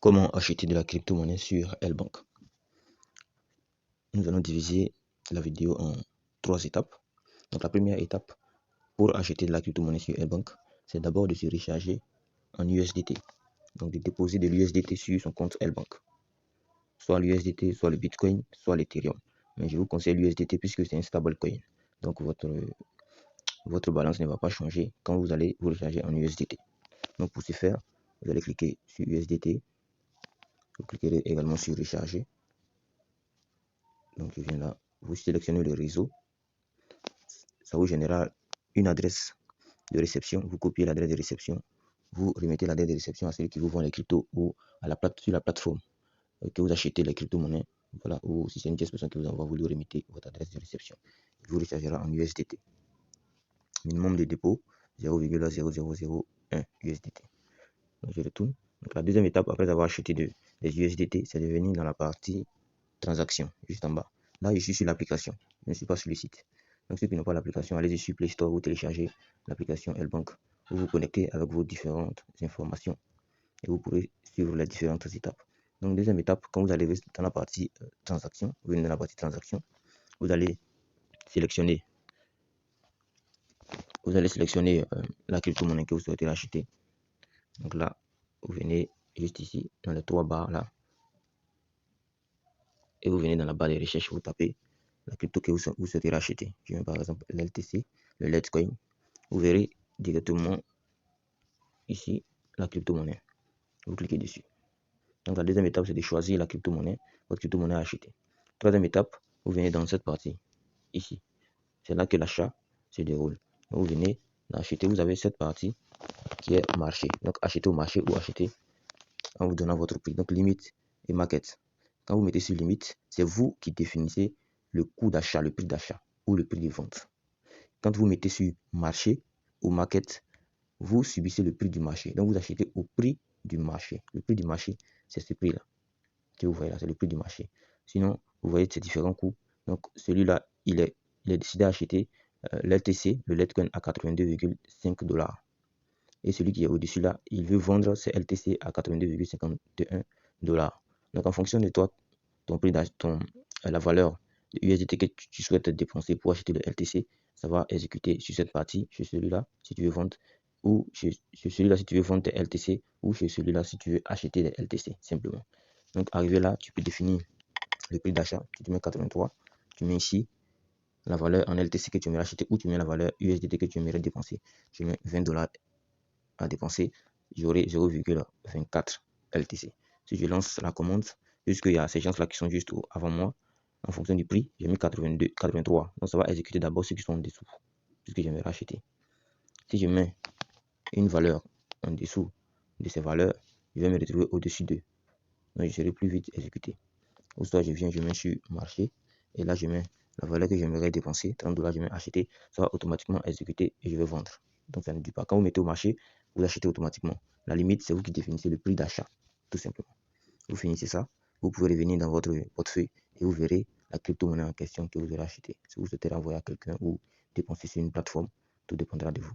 Comment acheter de la crypto-monnaie sur L-Bank? Nous allons diviser la vidéo en 3 étapes. Donc la première étape pour acheter de la crypto-monnaie sur L-Bank, c'est d'abord de se recharger en USDT. Donc de déposer de l'USDT sur son compte L-Bank. Soit l'USDT, soit le Bitcoin, soit l'Ethereum. Mais je vous conseille l'USDT puisque c'est un stablecoin. Donc votre balance ne va pas changer quand vous allez vous recharger en USDT. Donc pour ce faire, vous allez cliquer sur USDT. Vous cliquerez également sur recharger. Donc je viens là, vous sélectionnez le réseau. Ça vous générera une adresse de réception. Vous copiez l'adresse de réception. Vous remettez l'adresse de réception à celui qui vous vend les cryptos ou à sur la plateforme que vous achetez les crypto-monnaies. Voilà, ou si c'est une personne qui vous envoie, vous lui remettez votre adresse de réception. Il vous rechargera en USDT. Minimum de dépôt 0,0001 USDT. Donc je retourne. Donc la deuxième étape, après avoir acheté des USDT, c'est de venir dans la partie transaction, juste en bas. Là, je suis sur l'application. Je ne suis pas sur le site. Donc ceux qui n'ont pas l'application, allez sur Play Store, vous téléchargez l'application L-Bank. Vous vous connectez avec vos différentes informations et vous pourrez suivre les différentes étapes. Donc deuxième étape, quand vous allez dans la partie transaction, vous venez dans la partie transaction, vous allez sélectionner la crypto-monnaie que vous souhaitez acheter. Donc là, vous venez juste ici, dans les 3 barres là, et vous venez dans la barre de recherche, vous tapez la crypto que vous souhaitez acheter. Je mets par exemple l'LTC, le Litecoin. Vous verrez directement ici la crypto-monnaie. Vous cliquez dessus. Donc la deuxième étape, c'est de choisir la crypto-monnaie, votre crypto-monnaie à acheter. Troisième étape, vous venez dans cette partie, ici. C'est là que l'achat se déroule. Donc, vous venez d'acheter, vous avez cette partie qui est marché. Donc acheter au marché ou acheter en vous donnant votre prix. Donc limite et market. Quand vous mettez sur limite, c'est vous qui définissez le coût d'achat, le prix d'achat ou le prix de vente. Quand vous mettez sur marché ou market, vous subissez le prix du marché. Donc vous achetez au prix du marché. Le prix du marché, c'est ce prix-là que vous voyez là, c'est le prix du marché. Sinon, vous voyez ces différents coûts. Donc celui-là, il est décidé à acheter l'LTC, le Litecoin à 82,5 $. Et celui qui est au-dessus là, il veut vendre ses LTC à 82,51 $. Donc en fonction de toi, ton prix la valeur de USDT que tu souhaites dépenser pour acheter le LTC, ça va exécuter sur cette partie, chez celui-là, si tu veux vendre, ou chez celui-là si tu veux vendre tes LTC, ou chez celui-là si tu veux acheter des LTC, simplement. Donc arrivé là, tu peux définir le prix d'achat, tu mets 83, tu mets ici la valeur en LTC que tu aimerais acheter, ou tu mets la valeur USDT que tu aimerais dépenser. Je mets 20 $ à dépenser, j'aurai 0,24 LTC. Si je lance la commande, puisqu'il y a ces gens-là qui sont juste avant moi, en fonction du prix, j'ai mis 83. Donc ça va exécuter d'abord ceux qui sont en dessous, puisque j'aimerais racheter. Si je mets une valeur en dessous de ces valeurs, je vais me retrouver au-dessus d'eux. Donc je serai plus vite exécuté. Ou soit je viens, je mets sur marché, et là je mets la valeur que j'aimerais dépenser, 30 $, je mets acheter, ça va automatiquement exécuter et je vais vendre. Donc ça ne dit pas. Quand vous mettez au marché, vous achetez automatiquement. La limite, c'est vous qui définissez le prix d'achat, tout simplement. Vous finissez ça, vous pouvez revenir dans votre portefeuille et vous verrez la crypto-monnaie en question que vous aurez acheté. Si vous souhaitez l'envoyer à quelqu'un ou dépenser sur une plateforme, tout dépendra de vous.